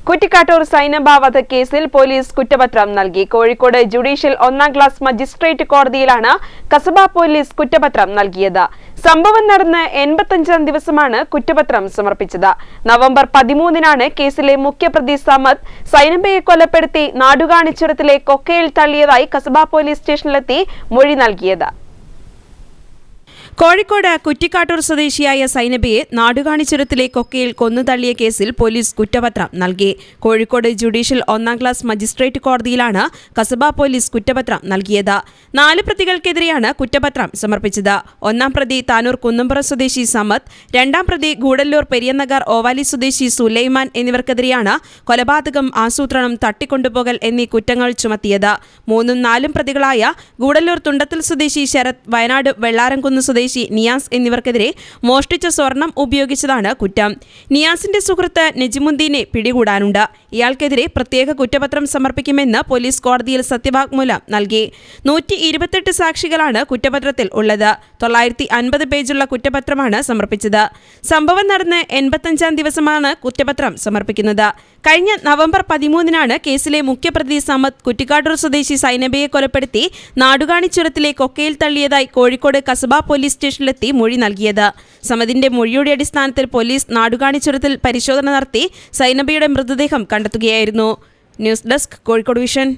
കുറ്റിക്കാട്ടൂർ സൈനബ വധക്കേസിൽ പോലീസ് കുറ്റപത്രം നൽകി. കോഴിക്കോട് ജുഡീഷ്യൽ 1ാം ക്ലാസ് മജിസ്ട്രേറ്റ് കോടതിയിലാണ് കസബ പോലീസ് കുറ്റപത്രം നൽകിയത്. സംഭവം നടന്ന് 85ാം ദിവസമാണ് കുറ്റപത്രം സമർപ്പിച്ചത്. നവംബർ 13-നാണ് കേസിലെ മുഖ്യപ്രതി സമദ് സൈനബയെ കൊലപ്പെടുത്തി നാടുകാണിച്ചുരത്തിലെ കൊക്കയിൽ തള്ളിയതായി കസബ പോലീസ് സ്റ്റേഷനിലെത്തി മൊഴി നൽകിയത്. കോഴിക്കോട് കുറ്റിക്കാട്ടൂർ സ്വദേശിയായ സൈനബയെ നാടുകാണിച്ചുരത്തിലെ കൊക്കയിൽ കൊന്നുതള്ളിയ കേസിൽ പോലീസ് കുറ്റപത്രം നൽകി. കോഴിക്കോട് ജുഡീഷ്യൽ 1ാം ക്ലാസ് മജിസ്ട്രേറ്റ് കോടതിയിലാണ് കസബ പോലീസ് കുറ്റപത്രം നൽകിയത്. 4 പ്രതികൾക്കെതിരെയാണ് കുറ്റപത്രം സമർപ്പിച്ചത്. 1ാം പ്രതി താനൂർ കുന്നംപുറം സ്വദേശി സമദ്, 2ാം പ്രതി ഗൂഡല്ലൂർ പെരിയനഗർ ഓവാലി സ്വദേശി സുലൈമാൻ എന്നിവർക്കെതിരെയാണ് കൊലപാതകം, ആസൂത്രണം, തട്ടിക്കൊണ്ടുപോകൽ എന്നീ കുറ്റങ്ങൾ ചുമത്തിയത്. 3ഉം 4ഉം പ്രതികളായ ഗൂഡല്ലൂർ തുണ്ടത്തിൽ സ്വദേശി ശരത്, വയനാട് വെള്ളാരംകുന്ന് സ്വദേശി നിയാസ് എന്നിവർക്കെതിരെ മോഷ്ടിച്ച സ്വർണം ഉപയോഗിച്ചതാണ് കുറ്റം. നിയാസിന്റെ സുഹൃത്ത് നജിമുദ്ദീനെ പിടികൂടാനുണ്ട്. ഇയാൾക്കെതിരെ പ്രത്യേക കുറ്റപത്രം സമർപ്പിക്കുമെന്ന് പോലീസ് കോടതിയിൽ സത്യവാങ്മൂലം നൽകി. 128 സാക്ഷികളാണ് കുറ്റപത്രത്തിൽ ഉള്ളത്. 950 പേജുള്ള കുറ്റപത്രമാണ് സമർപ്പിച്ചത്. സംഭവം നടന്ന് 85ാം ദിവസമാണ് കുറ്റപത്രം സമർപ്പിക്കുന്നത്. കഴിഞ്ഞ നവംബർ 13-നാണ് കേസിലെ മുഖ്യപ്രതി സമദ് കുറ്റിക്കാട്ടൂർ സ്വദേശി സൈനബയെ കൊലപ്പെടുത്തി നാടുകാണിച്ചുരത്തിലെ കൊക്കയിൽ തള്ളിയതായി കോഴിക്കോട് കസബ പോലീസ് സ്റ്റേഷനിലെത്തി മൊഴി നൽകിയത്. സമദിന്റെ മൊഴിയുടെ അടിസ്ഥാനത്തിൽ പോലീസ് നാടുകാണിച്ചുരത്തിൽ പരിശോധന നടത്തി സൈനബയുടെ മൃതദേഹം കണ്ടെത്തുകയായിരുന്നു. News desk, Kozhikode vision.